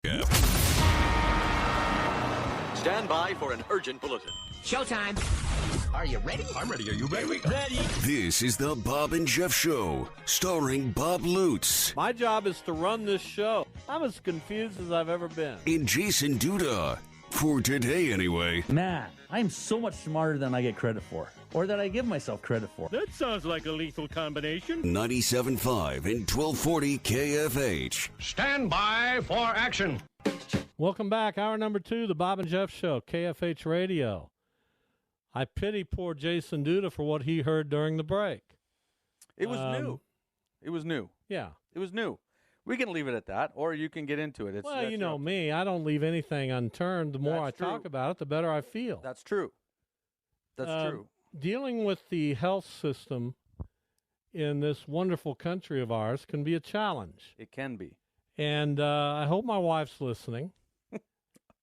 Yeah. Stand by for an urgent bulletin. Showtime. Are you ready? I'm ready. Are you ready? Ready. This is the Bob and Jeff Show, starring Bob Lutz My job is to run this show. I'm as confused as I've ever been. and Jason Duda. For today, anyway. Man, I'm so much smarter than I get credit for, or that I give myself credit for. That sounds like a lethal combination. 97.5 and 1240 KFH. Stand by for action. Welcome back. Hour number 2, the Bob and Jeff Show, KFH Radio. I pity poor Jason Duda for what he heard during the break. It was new. It was new. Yeah. It was new. We can leave it at that, or you can get into it. Well, you know me. I don't leave anything unturned. The more That's I talk true. about it, the better I feel. That's true. That's true. Dealing with the health system in this wonderful country of ours can be a challenge. It can be. And I hope my wife's listening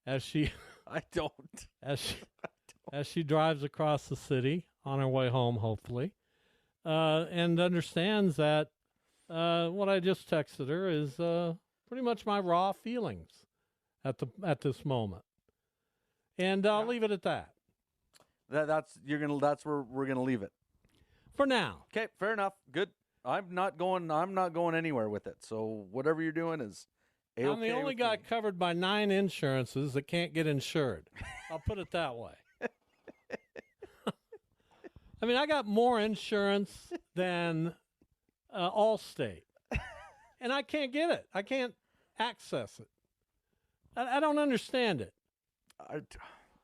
as she I don't. as she drives across the city on her way home, hopefully, and understands that what I just texted her is pretty much my raw feelings at this moment, and I'll leave it at that That's where we're gonna leave it. for now. Okay, fair enough. Good. I'm not going anywhere with it. So whatever you're doing is A-okay I'm the only with guy me. covered by 9 insurances that can't get insured. I'll put it that way. I mean, I got more insurance than Allstate, and I can't get it. I can't access it. I don't understand it.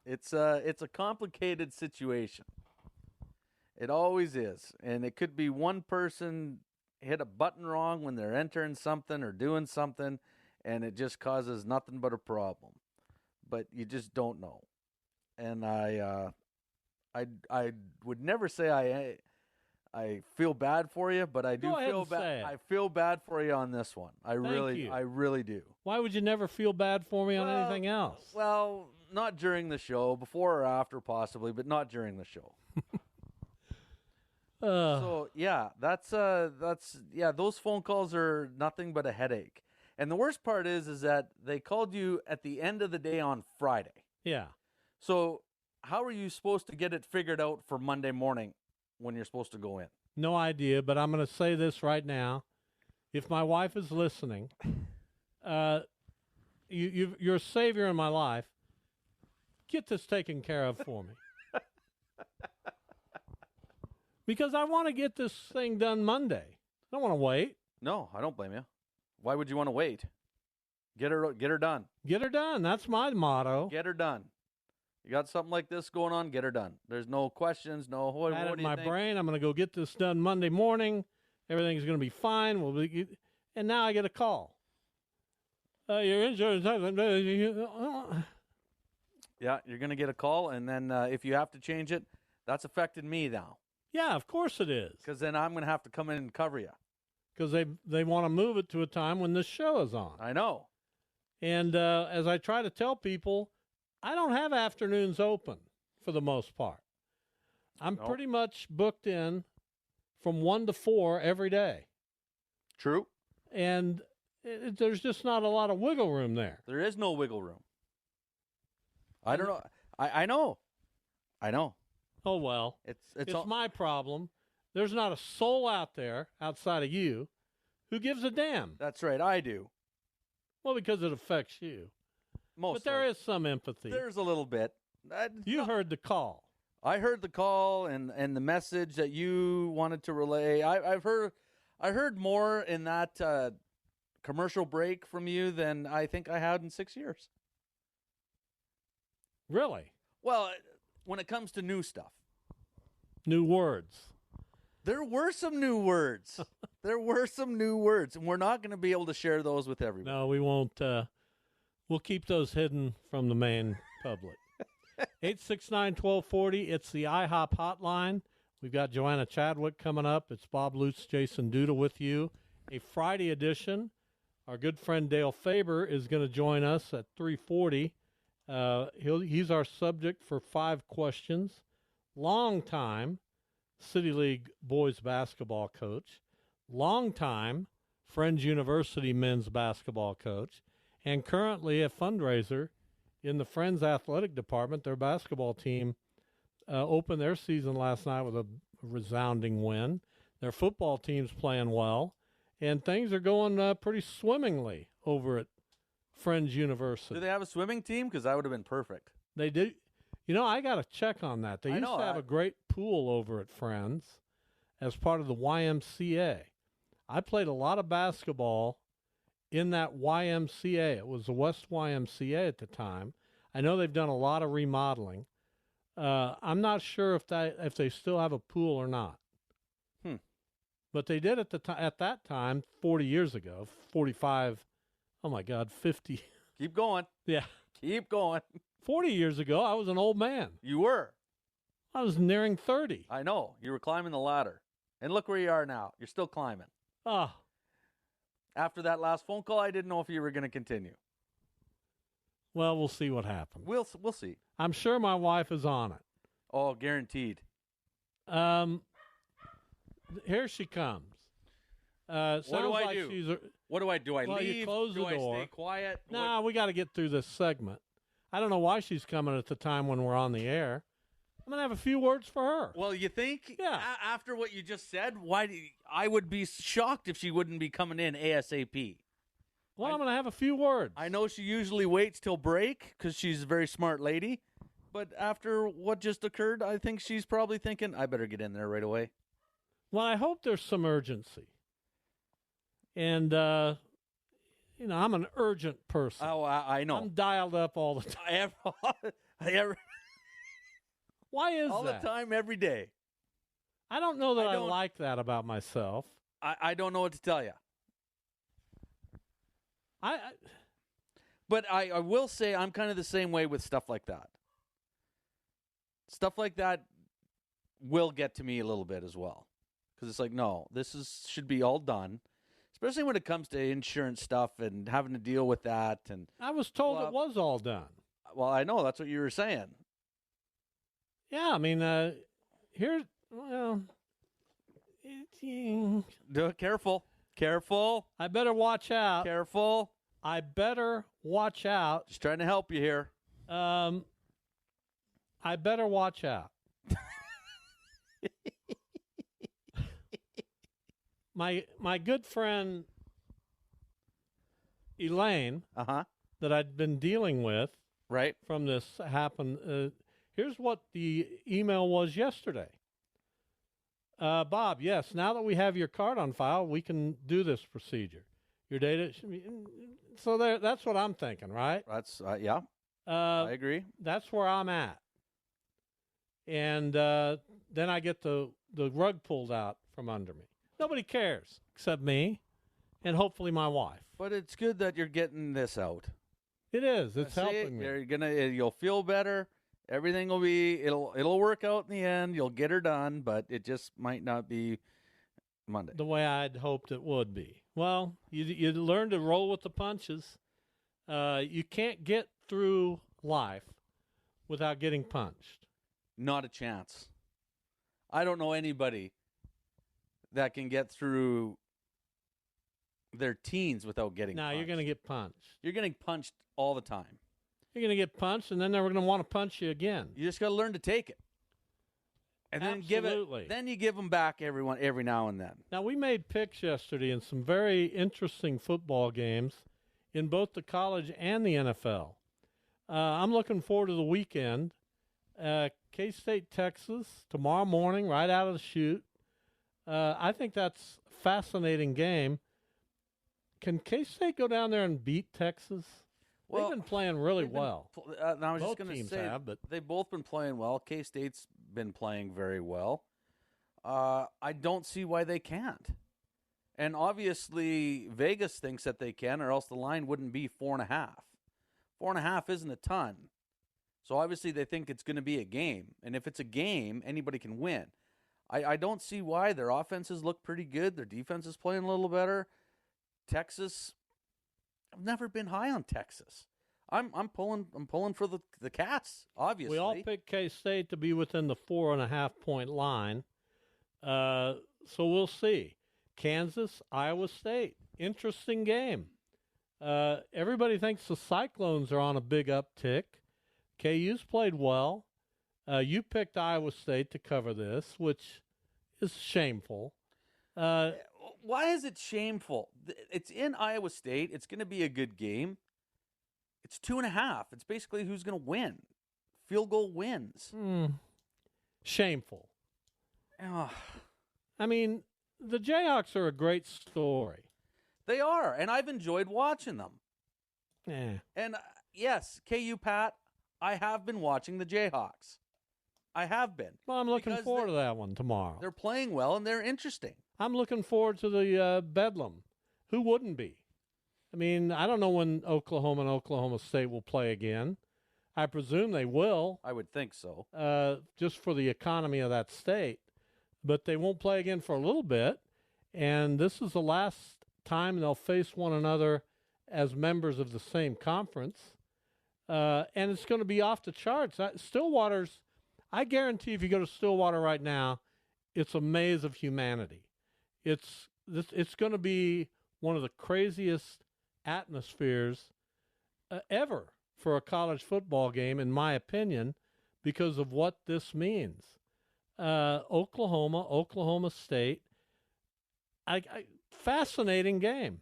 It's a complicated situation. It always is, and it could be one person hit a button wrong when they're entering something or doing something, and it just causes nothing but a problem. But you just don't know. And I would never say I feel bad for you, but I do Go ahead feel and say bad. it. I feel bad for you on this one. I really do. Why would you never feel bad for me on anything else? Well, not during the show, before or after possibly, but not during the show. So yeah, that's those phone calls are nothing but a headache. And the worst part is that they called you at the end of the day on Friday. yeah. So how are you supposed to get it figured out for Monday morning when you're supposed to go in? No idea, but I'm going to say this right now. If my wife is listening, you're a savior in my life. Get this taken care of for me. Because I want to get this thing done Monday. I don't want to wait. No, I don't blame you. Why would you want to wait? Get her done. Get her done. That's my motto. Get her done. You got something like this going on, get her done. There's no questions, no what I had it do in you my think? brain. I'm going to go get this done Monday morning. Everything's going to be fine. And now I get a call. Your insurance. Yeah, you're going to get a call, and then if you have to change it, that's affected me now. Yeah, of course it is. Because then I'm going to have to come in and cover you. Because they want to move it to a time when this show is on. I know. And as I try to tell people, I don't have afternoons open for the most part. I'm Nope. pretty much booked in from 1 to 4 every day. True. And there's just not a lot of wiggle room there. There is no wiggle room. I don't know. I know. I know. Oh, well. It's all, my problem. There's not a soul out there outside of you who gives a damn. That's right. I do. Well, because it affects you. Most. But there is some empathy. There's a little bit. You heard the call. I heard the call and the message that you wanted to relay. I heard more in that commercial break from you than I think I had in 6 years. Really? Well, when it comes to new stuff, New words. there were some new words. There were some new words, and we're not going to be able to share those with everyone. No, we won't. We'll keep those hidden from the main public. 869-1240. It's the IHOP hotline. We've got Joanna Chadwick coming up. It's Bob Lutz, Jason Duda with you. A Friday edition. Our good friend Dale Faber is going to join us at 3:40. He's our subject for 5 questions. Long-time City League boys basketball coach. Long-time Friends University men's basketball coach. and currently a fundraiser in the Friends Athletic Department. Their basketball team opened their season last night with a resounding win. Their football team's playing well, and things are going pretty swimmingly over at Friends University. Do they have a swimming team? Because that would have been perfect. They do. You know, I got to check on that. They used to have a great pool over at Friends as part of the YMCA. I played a lot of basketball in that YMCA. It was the West YMCA at the time. I know they've done a lot of remodeling. I'm not sure if they still have a pool or not. But they did at that time 40 years ago, 45. Oh my God, 50. Keep going. Yeah. Keep going. 40 years ago, I was an old man. You were. I was nearing 30. I know. You were climbing the ladder. And look where you are now. You're still climbing. Oh. After that last phone call, I didn't know if you were going to continue. Well, we'll see what happens. We'll see. I'm sure my wife is on it. Oh, guaranteed. Here she comes. What do I do? What do I do? I well, leave? You close do the door. I stay quiet? Nah, we got to get through this segment. I don't know why she's coming at the time when we're on the air. I'm going to have a few words for her. Well, you think? Yeah. After what you just said, I would be shocked if she wouldn't be coming in ASAP. Well, I'm going to have a few words. I know she usually waits till break because she's a very smart lady. But after what just occurred, I think she's probably thinking, I better get in there right away. Well, I hope there's some urgency. And, you know, I'm an urgent person. Oh, I know. I'm dialed up all the time. Why is all that? The time, every day. I don't know that I like that about myself. I don't know what to tell you. But I will say I'm kind of the same way with stuff like that. Stuff like that will get to me a little bit as well. Because it's like, no, should be all done. Especially when it comes to insurance stuff and having to deal with that. And I was told it was all done. Well, I know. That's what you were saying. Yeah, I mean, Careful. Careful. I better watch out. Careful. I better watch out. Just trying to help you here. I better watch out. My good friend Elaine, that I'd been dealing with, right, from this happened. Here's what the email was yesterday. Bob, yes, now that we have your card on file, we can do this procedure. Your data should be. So that's what I'm thinking, right? That's yeah. I agree. That's where I'm at. And then I get the rug pulled out from under me. Nobody cares except me and hopefully my wife. But it's good that you're getting this out. It is. It's helping me. You'll feel better. Everything will be. It'll work out in the end. You'll get her done, but it just might not be Monday the way I'd hoped it would be. Well, you learn to roll with the punches. You can't get through life without getting punched. Not a chance. I don't know anybody that can get through their teens without getting punched. You're going to get punched. You're getting punched all the time. You're going to get punched, and then they're going to want to punch you again. You just got to learn to take it. And then you give them back every now and then. Now, we made picks yesterday in some very interesting football games in both the college and the NFL. I'm looking forward to the weekend. K-State, Texas, tomorrow morning, right out of the chute. I think that's a fascinating game. Can K-State go down there and beat Texas? Well, they've been playing really well. I was both just going to teams say, have, but they've both been playing well. K-State's been playing very well. I don't see why they can't. And obviously, Vegas thinks that they can, or else the line wouldn't be 4.5. 4.5 isn't a ton. So obviously, they think it's going to be a game. And if it's a game, anybody can win. I don't see why. Their offenses look pretty good. Their defense is playing a little better. Texas, I've never been high on Texas. I'm pulling for the Cats, obviously. We all picked K-State to be within the 4.5-point line. So we'll see. Kansas, Iowa State. Interesting game. Everybody thinks the Cyclones are on a big uptick. KU's played well. You picked Iowa State to cover this, which is shameful. Why is it shameful? It's in Iowa State. It's going to be a good game. It's 2.5. It's basically who's going to win. Field goal wins. Shameful. Ugh. I mean, the Jayhawks are a great story. They are, and I've enjoyed watching them. Yeah. And yes, KU Pat, I have been watching the Jayhawks. I have been. Well, I'm looking forward to that one tomorrow. They're playing well, and they're interesting. I'm looking forward to the Bedlam. Who wouldn't be? I mean, I don't know when Oklahoma and Oklahoma State will play again. I presume they will. I would think so. Just for the economy of that state. But they won't play again for a little bit. And this is the last time they'll face one another as members of the same conference. And it's going to be off the charts. Stillwater's, I guarantee if you go to Stillwater right now, it's a maze of humanity. It's going to be one of the craziest atmospheres ever for a college football game, in my opinion, because of what this means. Oklahoma State, fascinating game.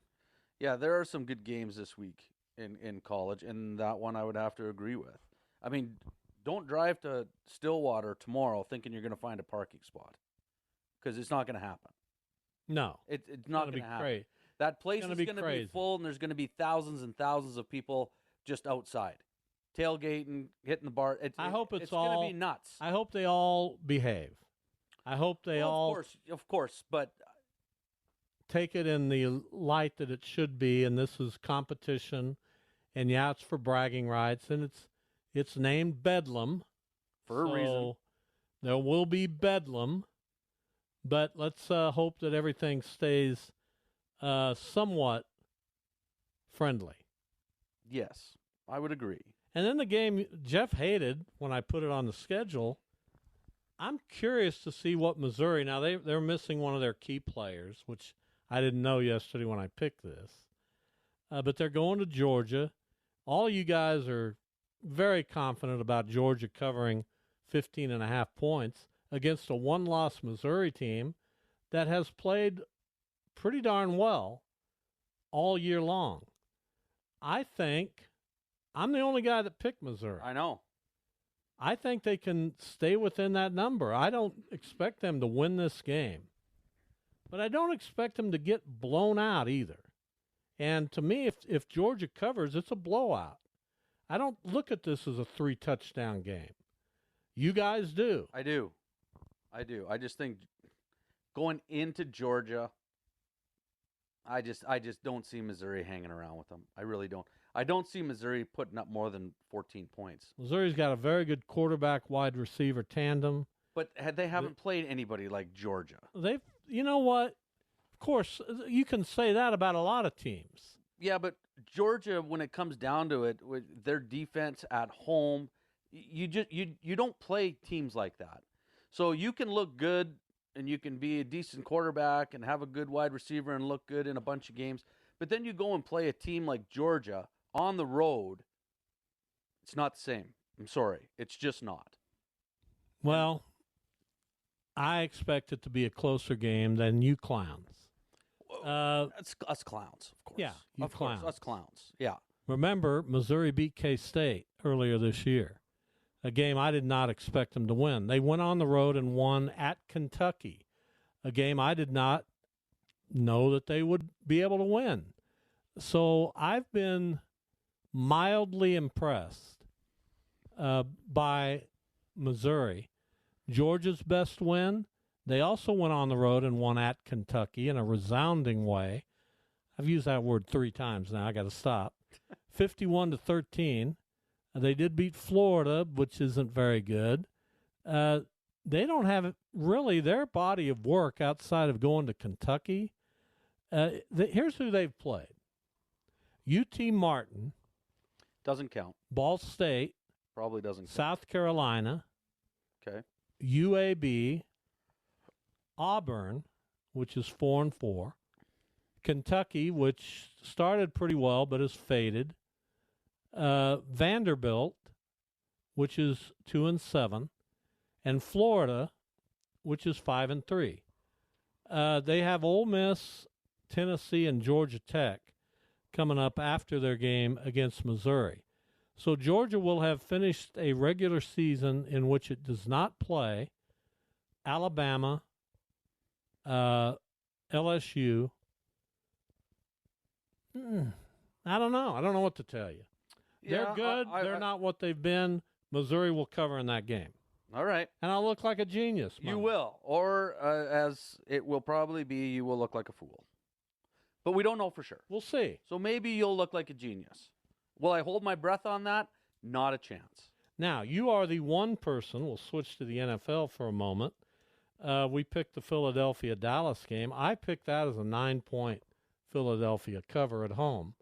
Yeah, there are some good games this week in college, and that one I would have to agree with. I mean, don't drive to Stillwater tomorrow thinking you're going to find a parking spot, because it's not going to happen. No. It's not going to happen. Crazy. That place is going to crazy. be full, and there's going to be thousands and thousands of people just outside, tailgating, hitting the bar. I hope it's going to be nuts. I hope they all behave. I hope they all of course, but take it in the light that it should be, and this is competition, and yeah, it's for bragging rights, and it's named Bedlam for a reason. There will be Bedlam, but let's hope that everything stays somewhat friendly. Yes, I would agree. And then the game Jeff hated when I put it on the schedule. I'm curious to see what Missouri, now they're missing one of their key players, which I didn't know yesterday when I picked this. But they're going to Georgia. All you guys are very confident about Georgia covering 15.5 points against a one-loss Missouri team that has played pretty darn well all year long. I think I'm the only guy that picked Missouri. I know. I think they can stay within that number. I don't expect them to win this game, but I don't expect them to get blown out either. And to me, if Georgia covers, it's a blowout. I don't look at this as a 3-touchdown game. You guys do. I do. I just think going into Georgia, I just don't see Missouri hanging around with them. I really don't. I don't see Missouri putting up more than 14 points. Missouri's got a very good quarterback wide receiver tandem. But they haven't played anybody like Georgia. You know what? Of course, you can say that about a lot of teams. Yeah, but Georgia, when it comes down to it, with their defense at home, you don't play teams like that. So you can look good and you can be a decent quarterback and have a good wide receiver and look good in a bunch of games. But then you go and play a team like Georgia on the road. It's not the same. I'm sorry. It's just not. Well, I expect it to be a closer game than you clowns. It's us clowns, of course. Yeah, of course, us clowns. Yeah. Remember, Missouri beat K-State earlier this year, a game I did not expect them to win. They went on the road and won at Kentucky, a game I did not know that they would be able to win. So I've been mildly impressed by Missouri. Georgia's best win. They also went on the road and won at Kentucky in a resounding way. I've used that word 3 times now. I got to stop. 51-13. They did beat Florida, which isn't very good. They don't have really their body of work outside of going to Kentucky. Here's who they've played. UT Martin. Doesn't count. Ball State. Probably doesn't count. South Carolina. Okay. UAB. Auburn, which is 4-4. Kentucky, which started pretty well but has faded. Vanderbilt, which is 2-7, and Florida, which is 5-3. They have Ole Miss, Tennessee, and Georgia Tech coming up after their game against Missouri. So Georgia will have finished a regular season in which it does not play Alabama, LSU. I don't know. I don't know what to tell you. They're good. They're not what they've been. Missouri will cover in that game. All right. And I'll look like a genius. You will. Or, as it will probably be, you will look like a fool. But we don't know for sure. We'll see. So maybe you'll look like a genius. Will I hold my breath on that? Not a chance. Now, you are the one person. We'll switch to the NFL for a moment. We picked the Philadelphia-Dallas game. I picked that as a 9-point Philadelphia cover at home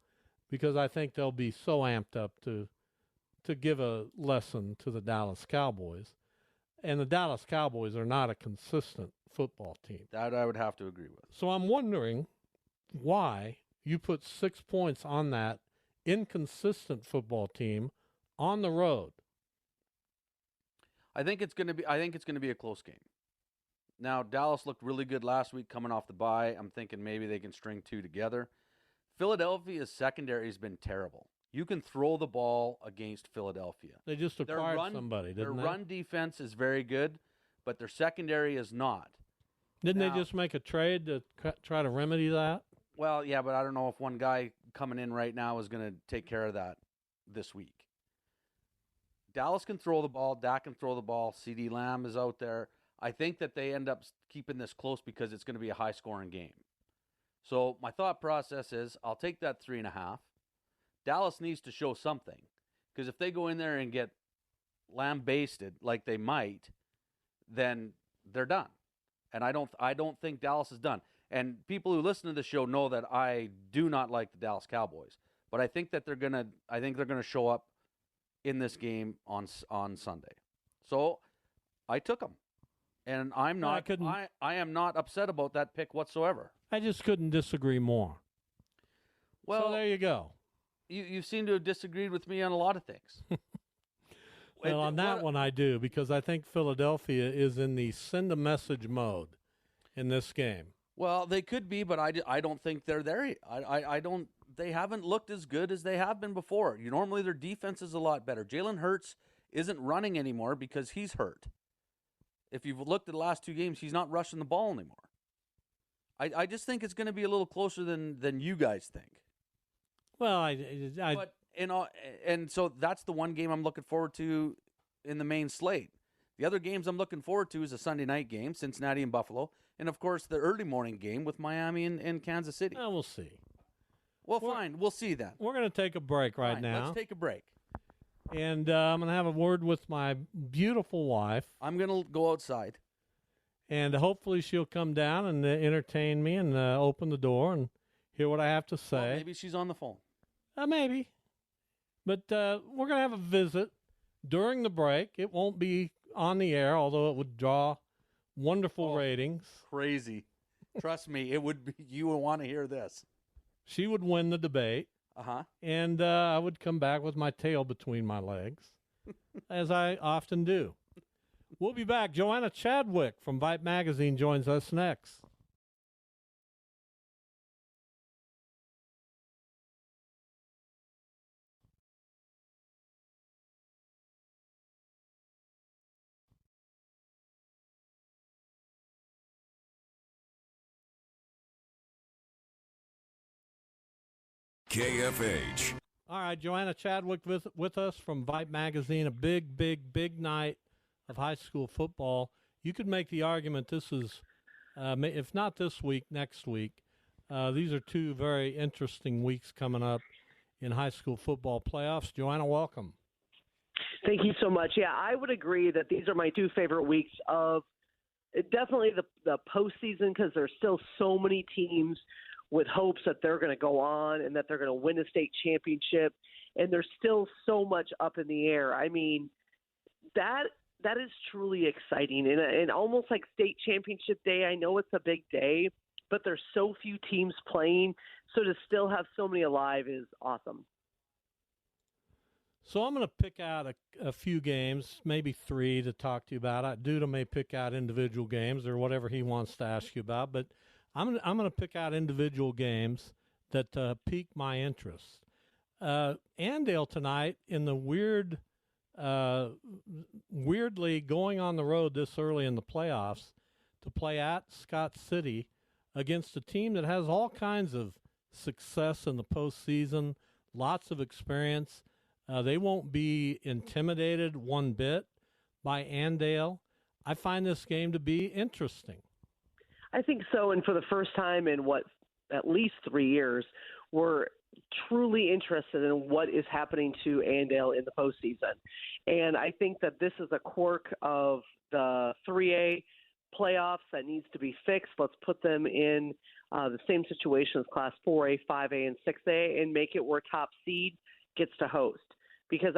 because I think they'll be so amped up to give a lesson to the Dallas Cowboys. And the Dallas Cowboys are not a consistent football team. That I would have to agree with. So I'm wondering why you put 6 points on that inconsistent football team on the road. I think it's going to be a close game. Now, Dallas looked really good last week coming off the bye. I'm thinking maybe they can string two together. Philadelphia's secondary has been terrible. You can throw the ball against Philadelphia. They just acquired somebody, didn't they? Their run defense is very good, but their secondary is not. Didn't they just make a trade to try to remedy that? Well, yeah, but I don't know if one guy coming in right now is going to take care of that this week. Dallas can throw the ball. Dak can throw the ball. CeeDee Lamb is out there. I think that they end up keeping this close because it's going to be a high-scoring game. So my thought process is I'll take that 3.5. Dallas needs to show something because if they go in there and get lambasted like they might, then they're done. And I don't think Dallas is done. And people who listen to the show know that I do not like the Dallas Cowboys, but I think that they're gonna show up in this game on Sunday. So I took them, and I am not upset about that pick whatsoever. I just couldn't disagree more. Well, so there you go. You seem to have disagreed with me on a lot of things. Well, on that one I do, because I think Philadelphia is in the send a message mode in this game. Well, they could be, but I don't think they're there. They haven't looked as good as they have been before. Normally their defense is a lot better. Jalen Hurts isn't running anymore because he's hurt. If you've looked at the last two games, he's not rushing the ball anymore. I just think it's going to be a little closer than you guys think. Well, but and so that's the one game I'm looking forward to in the main slate. The other games I'm looking forward to is a Sunday night game, Cincinnati and Buffalo, and of course the early morning game with Miami and Kansas City. Well, we'll see. Well, fine, we'll see then. We're going to take a break right now. Let's take a break. And I'm going to have a word with my beautiful wife. I'm going to go outside. And hopefully she'll come down and entertain me and open the door and hear what I have to say. Well, maybe she's on the phone. Maybe. But we're going to have a visit during the break. It won't be on the air, although it would draw wonderful ratings. Crazy. Trust me, it would be. You would want to hear this. She would win the debate. Uh-huh. And I would come back with my tail between my legs, as I often do. We'll be back. Joanna Chadwick from Vype Magazine joins us next. KFH. All right, Joanna Chadwick with us from Vype Magazine, a big, big, big night of high school football. You could make the argument this is, if not this week, next week. These are two very interesting weeks coming up in high school football playoffs. Joanna, welcome. Thank you so much. Yeah, I would agree that these are my two favorite weeks of definitely the postseason because there's still so many teams with hopes that they're going to go on and that they're going to win a state championship. And there's still so much up in the air. I mean, that is truly exciting. And almost like state championship day, I know it's a big day, but there's so few teams playing, so to still have so many alive is awesome. So I'm going to pick out a few games, maybe 3 to talk to you about. Duda may pick out individual games or whatever he wants to ask you about, but I'm going to pick out individual games that pique my interest. Andale tonight in the weirdly going on the road this early in the playoffs to play at Scott City against a team that has all kinds of success in the postseason, lots of experience. They won't be intimidated one bit by Andale. I find this game to be interesting. I think so, and for the first time in at least 3 years, we're truly interested in what is happening to Andale in the postseason. And I think that this is a quirk of the 3A playoffs that needs to be fixed. Let's put them in the same situation as Class 4A, 5A, and 6A and make it where top seed gets to host. Because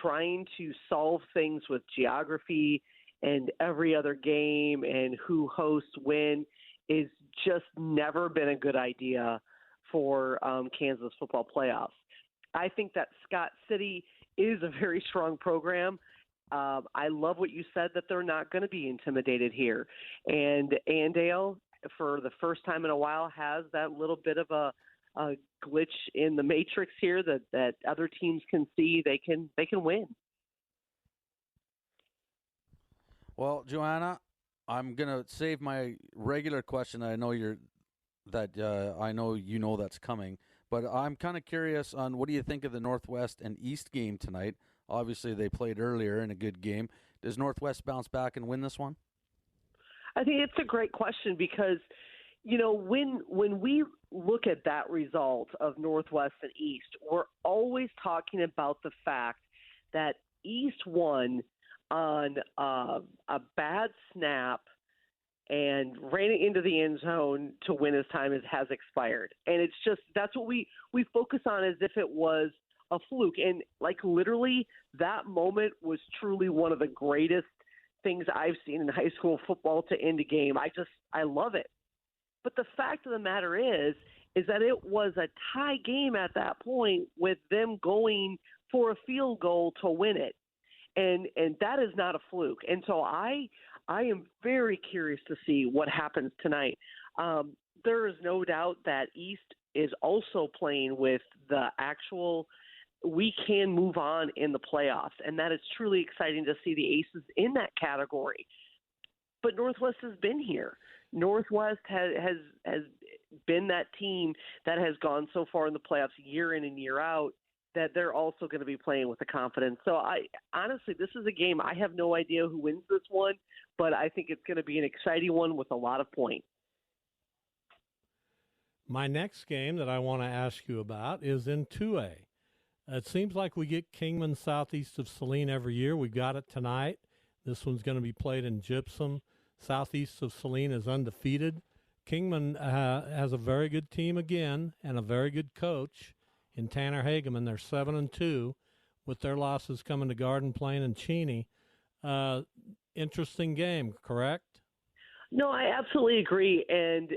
trying to solve things with geography and every other game and who hosts when is just never been a good idea for Kansas football playoffs. I think that Scott City is a very strong program. I love what you said, that they're not going to be intimidated here. And Andale, for the first time in a while, has that little bit of a glitch in the matrix here that other teams can see they can win. Well, Joanna, I'm gonna save my regular question. I know I know you know that's coming, but I'm kind of curious on what do you think of the Northwest and East game tonight? Obviously, they played earlier in a good game. Does Northwest bounce back and win this one? I think it's a great question because, when we look at that result of Northwest and East, we're always talking about the fact that East won on a bad snap and ran it into the end zone to win as time has expired. And it's just, that's what we focus on as if it was a fluke. And literally that moment was truly one of the greatest things I've seen in high school football to end a game. I love it. But the fact of the matter is that it was a tie game at that point with them going for a field goal to win it. And that is not a fluke. And so I am very curious to see what happens tonight. There is no doubt that East is also playing with the actual we can move on in the playoffs, and that is truly exciting to see the Aces in that category. But Northwest has been here. Northwest has been that team that has gone so far in the playoffs year in and year out that they're also going to be playing with the confidence. So honestly, this is a game. I have no idea who wins this one, but I think it's going to be an exciting one with a lot of points. My next game that I want to ask you about is in 2A. It seems like we get Kingman southeast of Saline every year. We got it tonight. This one's going to be played in Gypsum. Southeast of Saline is undefeated. Kingman has a very good team again and a very good coach in Tanner Hageman. They're 7-2 with their losses coming to Garden Plain and Cheney. Interesting game, correct? No, I absolutely agree. And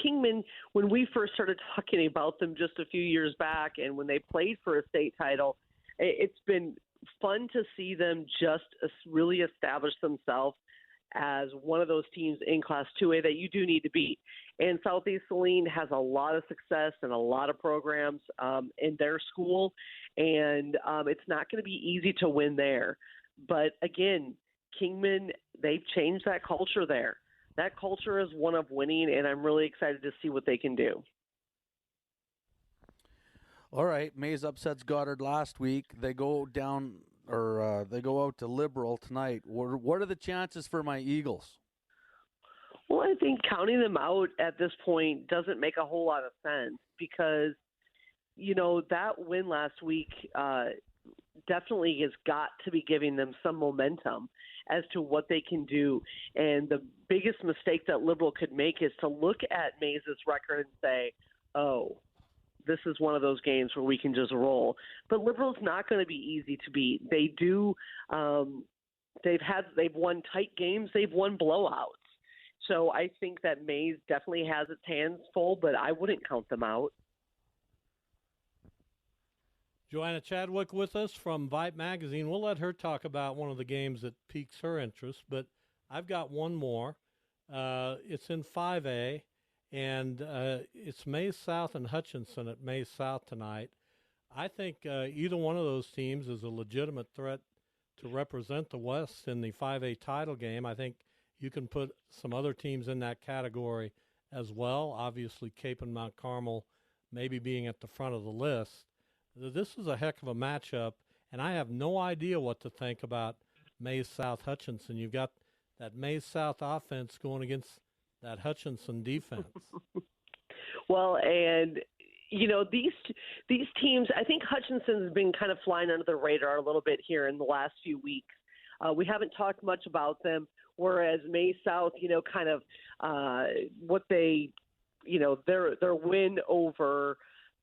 Kingman, when we first started talking about them just a few years back and when they played for a state title, it's been fun to see them just really establish themselves as one of those teams in Class 2A that you do need to beat. And Southeast Saline has a lot of success and a lot of programs in their school, and it's not going to be easy to win there. But again, Kingman, they've changed that culture there. That culture is one of winning, and I'm really excited to see what they can do. All right, Mays upsets Goddard last week. They go down, or they go out to Liberal tonight. What are the chances for my Eagles? Well, I think counting them out at this point doesn't make a whole lot of sense because, that win last week definitely has got to be giving them some momentum as to what they can do. And the biggest mistake that Liberal could make is to look at Mays' record and say, oh, this is one of those games where we can just roll. But Liberal's not going to be easy to beat. They do they've won tight games, they've won blowouts. So I think that Mays definitely has its hands full, but I wouldn't count them out. Joanna Chadwick with us from Vype Magazine. We'll let her talk about one of the games that piques her interest, but I've got one more. It's in 5A, and it's Mays South and Hutchinson at Mays South tonight. I think either one of those teams is a legitimate threat to represent the West in the 5A title game. I think you can put some other teams in that category as well. Obviously, Cape and Mount Carmel maybe being at the front of the list. This is a heck of a matchup, and I have no idea what to think about Mays South Hutchinson. You've got that Mays South offense going against that Hutchinson defense. Well, and these teams, I think Hutchinson's been kind of flying under the radar a little bit here in the last few weeks. We haven't talked much about them, whereas Mays South, kind of what they, their win over,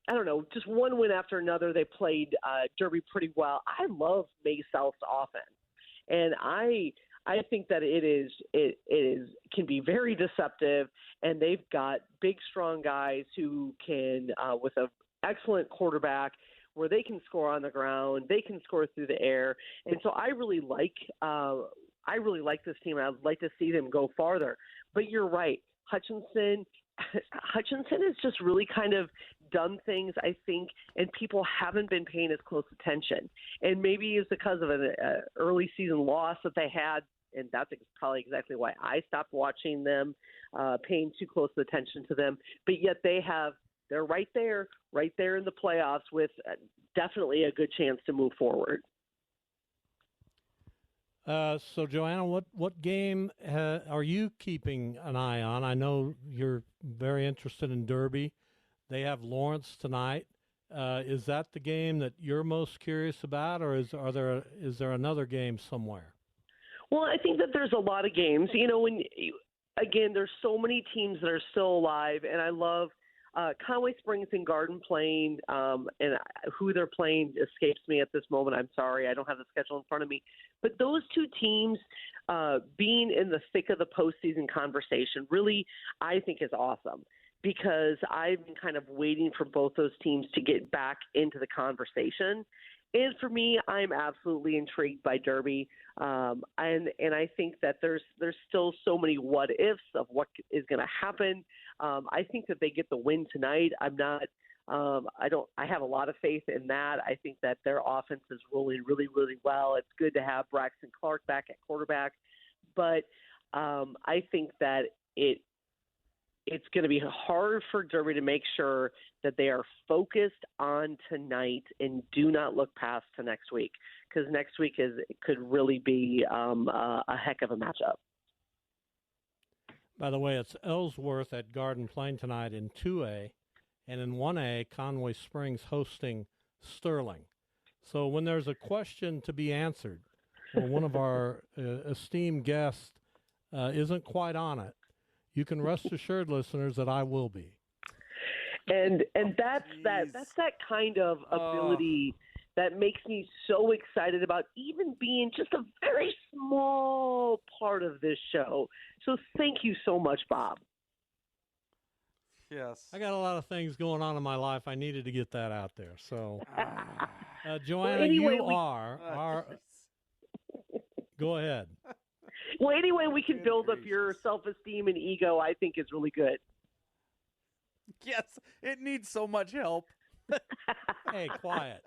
I don't know, just one win after another. They played Derby pretty well. I love Mays South's offense, and I think that it can be very deceptive, and they've got big, strong guys who can, with an excellent quarterback, where they can score on the ground, they can score through the air, and so I really like this team, and I'd like to see them go farther. But you're right, Hutchinson has just really kind of done things, I think, and people haven't been paying as close attention. And maybe it's because of an early season loss that they had, and that's probably exactly why I stopped watching them, paying too close attention to them. But yet they're right there in the playoffs with definitely a good chance to move forward. So, Joanna, what game are you keeping an eye on? I know you're very interested in Derby. They have Lawrence tonight. Is that the game that you're most curious about, or is there another game somewhere? Well, I think that there's a lot of games. There's so many teams that are still alive, and I love Conway Springs and Garden playing, and who they're playing escapes me at this moment. I'm sorry, I don't have the schedule in front of me. But those two teams being in the thick of the postseason conversation really, I think, is awesome, because I've been kind of waiting for both those teams to get back into the conversation. And for me, I'm absolutely intrigued by Derby, and I think that there's still so many what ifs of what is going to happen. I think that they get the win tonight. I have a lot of faith in that. I think that their offense is rolling really, really well. It's good to have Braxton Clark back at quarterback, but I think that it's going to be hard for Derby to make sure that they are focused on tonight and do not look past to next week, because next week could really be a heck of a matchup. By the way, it's Ellsworth at Garden playing tonight in 2A, and in 1A, Conway Springs hosting Sterling. So when there's a question to be answered, or one of our esteemed guests isn't quite on it, you can rest assured, listeners, that I will be. And that's that kind of ability that makes me so excited about even being just a very small part of this show. So thank you so much, Bob. Yes. I got a lot of things going on in my life. I needed to get that out there. So, Joanna, well, anyway, you are go ahead. Well, anyway, we can build up your self-esteem and ego, I think, is really good. Yes, it needs so much help. Hey, quiet.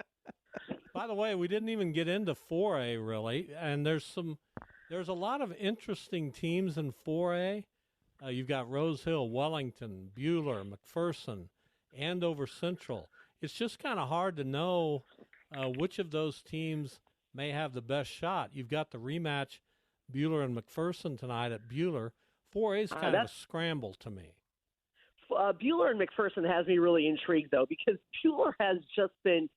By the way, we didn't even get into 4A, really, and there's a lot of interesting teams in 4A. You've got Rose Hill, Wellington, Buhler, McPherson, Andover Central. It's just kind of hard to know which of those teams may have the best shot. You've got the rematch, Buhler and McPherson tonight at Buhler. 4A is kind of a scramble to me. Buhler and McPherson has me really intrigued, though, because Buhler has just been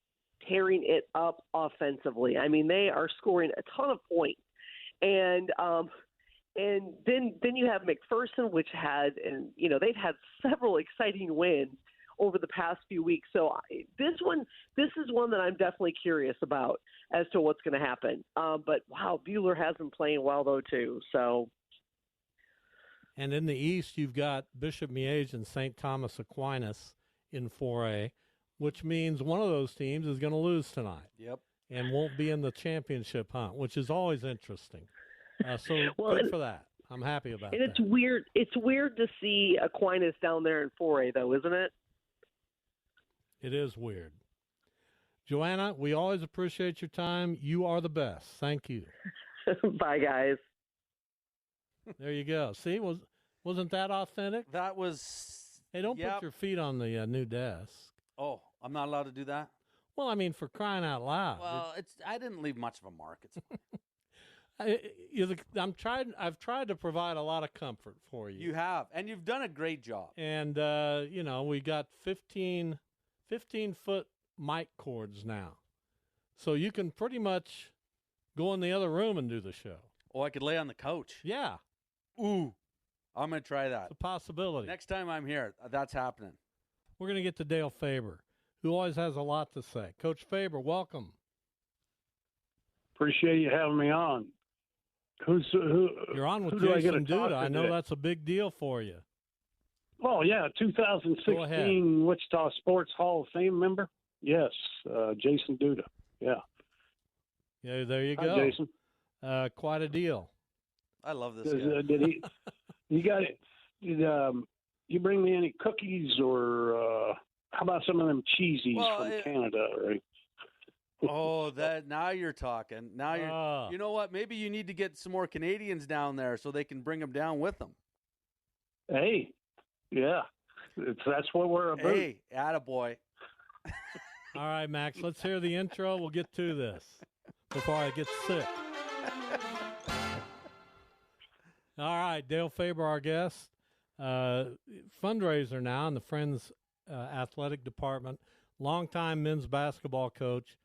tearing it up offensively. I mean, they are scoring a ton of points. And then you have McPherson, which they've had several exciting wins over the past few weeks. So this is one that I'm definitely curious about as to what's going to happen. But wow, Buhler has been playing well though too. So. And in the East, you've got Bishop Miege and St. Thomas Aquinas in 4A, which means one of those teams is going to lose tonight. Yep. And won't be in the championship hunt, which is always interesting. So Well, good for that. I'm happy about And that. it's weird. It's weird to see Aquinas down there in 4A, though, isn't it? It is weird. Joanna, we always appreciate your time. You are the best. Thank you. Bye, guys. There you go. See, wasn't that authentic? That was. Hey, don't put your feet on the new desk. Oh, I'm not allowed to do that? Well, I mean, for crying out loud. Well, I didn't leave much of a mark. It's fine. I've tried to provide a lot of comfort for you. You have, and you've done a great job. And we got 15-foot mic cords now, so you can pretty much go in the other room and do the show. Oh, I could lay on the couch. Yeah, Ooh, I'm gonna try that. it's a possibility. Next time I'm here, that's happening. We're gonna get to Dale Faber, who always has a lot to say. Coach Faber, welcome. Appreciate you having me on. Who? You're on with who do I get to Jason talk Duda. I to know today? that's a big deal for you. Oh yeah, Go ahead. 2016 Wichita Sports Hall of Fame member. Yes, Jason Duda. Yeah. Yeah, there you Hi, go. Jason. Quite a deal. I love this guy. Did he? You got it? Did you bring me any cookies or how about some of them cheesies from Canada? Right? Oh, now you're talking. Now you're. You know what? Maybe you need to get some more Canadians down there so they can bring them down with them. Hey, yeah, that's what we're about. Hey, attaboy. All right, Max, let's hear the intro. We'll get to this before I get sick. All right, Dale Faber, our guest. Fundraiser now in the Friends Athletic Department. Longtime men's basketball coach,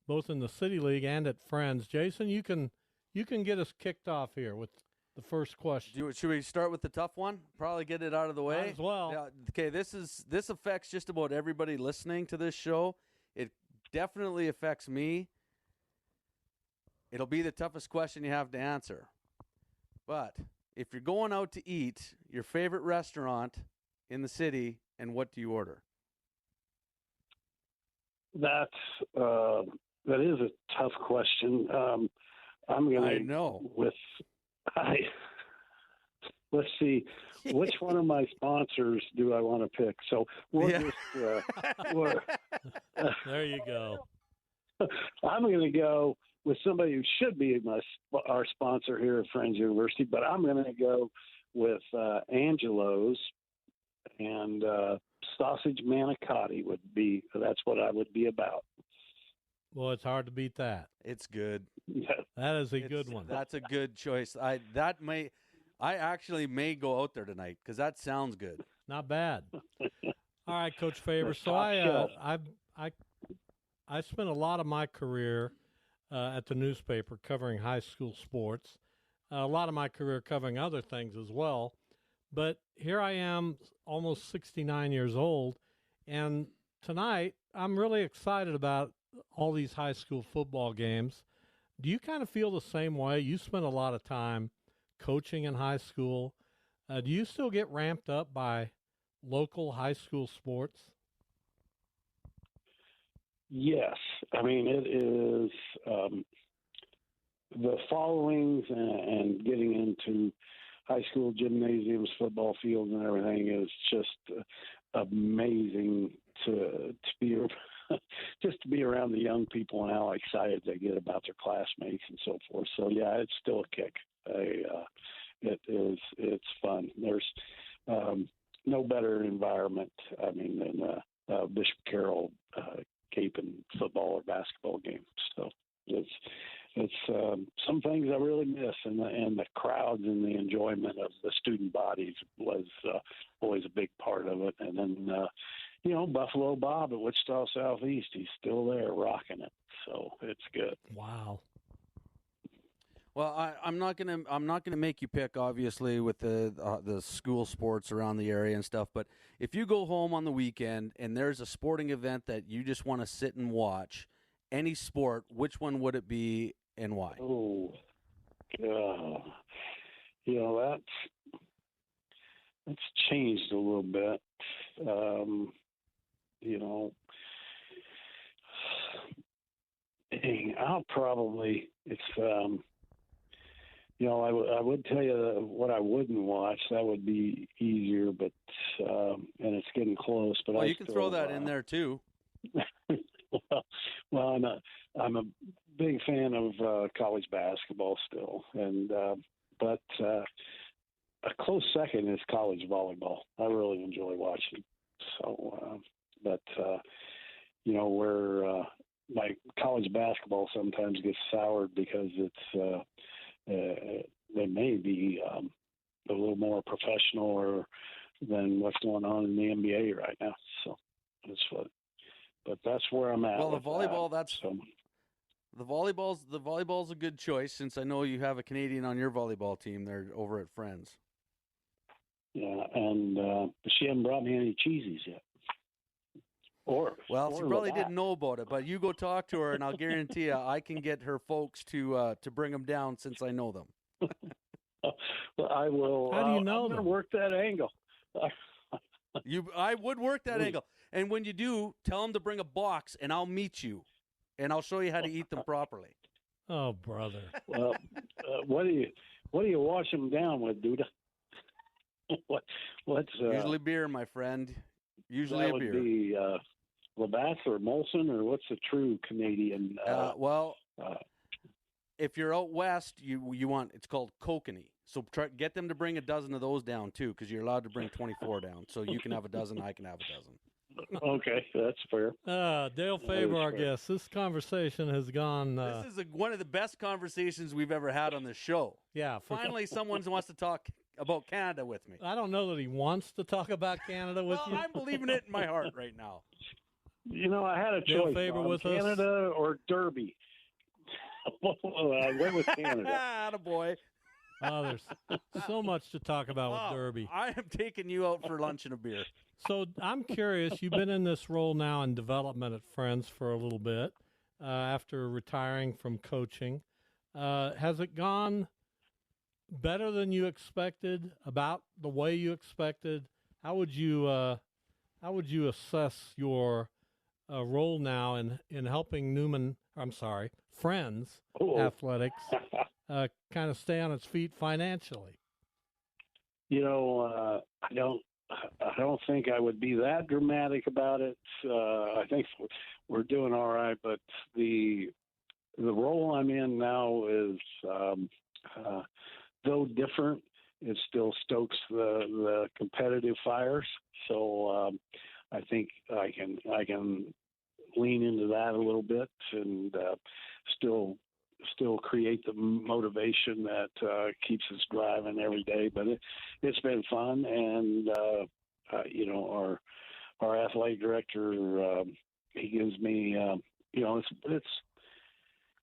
both in the City League and at Friends. Jason, you can get us kicked off here with the first question. Should we start with the tough one? Probably get it out of the way. Might as well. Yeah, okay, this affects just about everybody listening to this show. It definitely affects me. It'll be the toughest question you have to answer. But if you're going out to eat, your favorite restaurant in the city, and what do you order? That is a tough question. I'm going to. I know. Let's see, which one of my sponsors do I want to pick? So we'll just. There you go. I'm going to go with somebody who should be our sponsor here at Friends University, but I'm going to go with Angelo's, and sausage manicotti that's what I would be about. Well, it's hard to beat that. It's good. Yeah. That is a good one. That's a good choice. I actually may go out there tonight because that sounds good. Not bad. All right, Coach Faber. So I spent a lot of my career at the newspaper covering high school sports. A lot of my career covering other things as well. But here I am, almost 69 years old, and tonight I'm really excited about all these high school football games. Do you kind of feel the same way? You spent a lot of time coaching in high school. Do you still get ramped up by local high school sports? Yes. I mean, it is the followings and getting into high school gymnasiums, football fields, and everything is just amazing to be just to be around the young people and how excited they get about their classmates and so forth. So yeah, it's still a kick. It's fun. There's no better environment. I mean, than Bishop Carroll Cape and football or basketball game. So it's some things I really miss, and the crowds and the enjoyment of the student bodies was always a big part of it. And then Buffalo Bob at Wichita Southeast, he's still there rocking it. So it's good. Wow. Well, I'm not gonna make you pick, obviously, with the school sports around the area and stuff. But if you go home on the weekend and there's a sporting event that you just want to sit and watch, any sport, which one would it be and why? Oh, it's changed a little bit. You know, I'll probably you know, I would tell you what I wouldn't watch. That would be easier, but and it's getting close. But well, you can throw that in there too. well, I'm a big fan of college basketball still, and but a close second is college volleyball. I really enjoy watching. So, but you know, where my college basketball sometimes gets soured because it's they may be a little more professional than what's going on in the NBA right now. So but that's where I'm at. Well, the volleyball, the volleyball's a good choice, since I know you have a Canadian on your volleyball team. They're over at Friends. Yeah, and she hasn't brought me any cheesies yet. She probably didn't know about it, but you go talk to her, and I'll guarantee you, I can get her folks to bring them down, since I know them. Well, I will. How do you know I'm them? going to work that angle. I would work that angle, and when you do, tell them to bring a box, and I'll meet you, and I'll show you how to eat them properly. Oh, brother. Well, what do you wash them down with, Duda? What's usually beer, my friend. Usually a beer. Would be Labatt or Molson, or what's the true Canadian? If you're out west, you want, it's called kokanee. So get them to bring a dozen of those down too, because you're allowed to bring 24 down. So you can have a dozen, I can have a dozen. Okay, that's fair. Dale Faber, our guest. This conversation has gone. This is one of the best conversations we've ever had on the show. Yeah. Finally, someone wants to talk about Canada with me. I don't know that he wants to talk about Canada with you. I'm believing it in my heart right now. You know, I had a Dale choice: Faber with Canada or Derby. I went with Canada. Attaboy. Oh, there's so much to talk about with Derby. I am taking you out for lunch and a beer. So I'm curious, you've been in this role now in development at Friends for a little bit after retiring from coaching. Has it gone better than you expected, about the way you expected? How would you assess your role now in helping Friends Athletics kind of stay on its feet financially? You know, I don't think I would be that dramatic about it. I think we're doing all right, but the role I'm in now is though different, it still stokes the competitive fires. So I think I can lean into that a little bit and still create the motivation that keeps us driving every day. But it's been fun, and you know, our athletic director, he gives me it's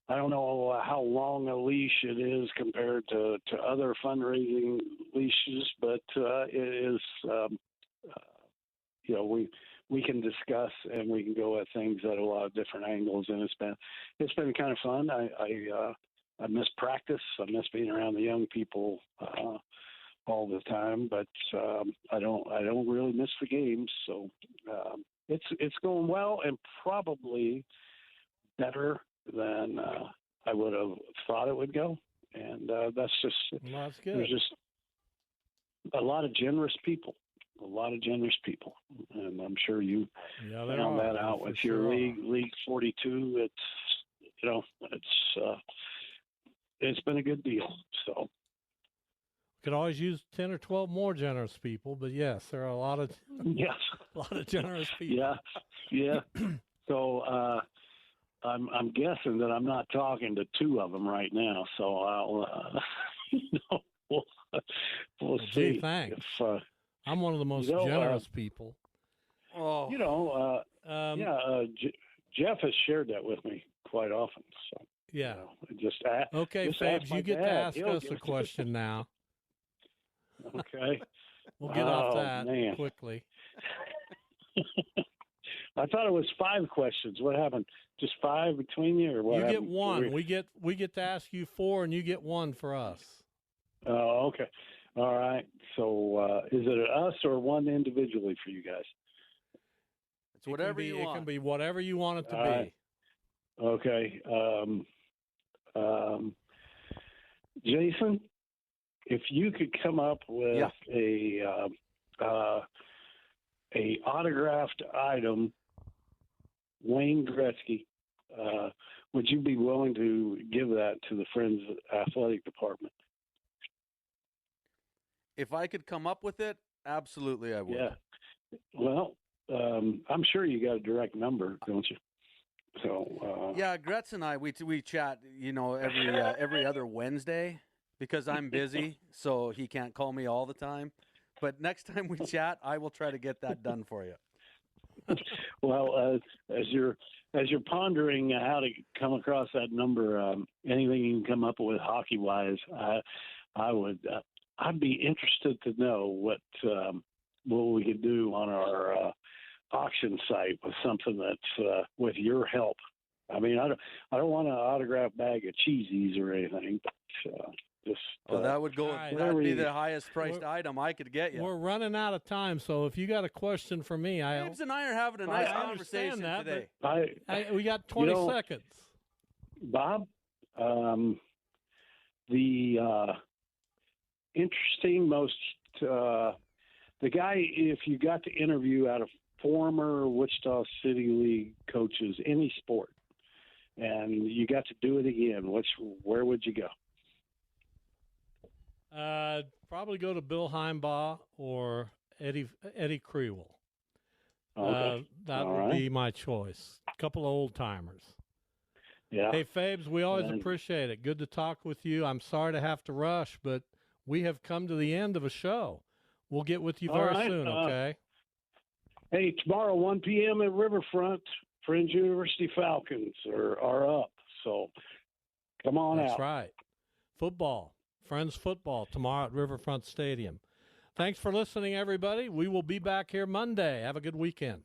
I don't know how long a leash it is compared to other fundraising leashes, but it is you know, we can discuss and we can go at things at a lot of different angles, and it's been kind of fun. I miss practice. I miss being around the young people all the time, but I don't really miss the games. So it's going well, and probably better than I would have thought it would go. And that's just that's good. There's just a lot of generous people. And I'm sure you found that out with your League 42. It's, you know, it's been a good deal. So could always use 10 or 12 more generous people, but yes, there are a lot of generous people. Yeah. So I'm guessing that I'm not talking to two of them right now. So I'll we'll see. Gee, thanks. If, I'm one of the most generous people. Oh, you know, Jeff has shared that with me quite often. So yeah, okay, Fabs, you get to ask us a question now. Okay, we'll get off that quickly. I thought it was 5 questions. What happened? Just 5 between you, or what? You get 1. We get to ask you 4, and you get 1 for us. Oh, okay. All right. So is it us or one individually for you guys? It's whatever you want. It can be whatever you want it to All be. right. Okay. Jason, if you could come up with a autographed item, Wayne Gretzky, would you be willing to give that to the Friends Athletic Department? If I could come up with it, absolutely I would. Yeah. Well, I'm sure you got a direct number, don't you? So yeah, Gretz and I we chat, every other Wednesday because I'm busy, so he can't call me all the time. But next time we chat, I will try to get that done for you. Well, as you're pondering how to come across that number, anything you can come up with hockey wise, I'd be interested to know what we could do on our auction site with something that's with your help. I mean, I don't want an autographed bag of cheesies or anything. But, that would go. That'd be the highest priced item I could get you. We're running out of time, so if you got a question for me, James and I are having a nice conversation today. We got 20 seconds. Bob, the interesting the guy, if you got to interview out of former Wichita City League coaches, any sport, and you got to do it again, where would you go? Probably go to Bill Heimbaugh or Eddie Kriewell. Okay. That would be my choice. A couple of old timers. Yeah. Hey, Fabes, we always appreciate it. Good to talk with you. I'm sorry to have to rush, but we have come to the end of a show. We'll get with you very soon, okay? Hey, tomorrow, 1 p.m. at Riverfront, Friends University Falcons are up. So come on out. That's right. Football, Friends football, tomorrow at Riverfront Stadium. Thanks for listening, everybody. We will be back here Monday. Have a good weekend.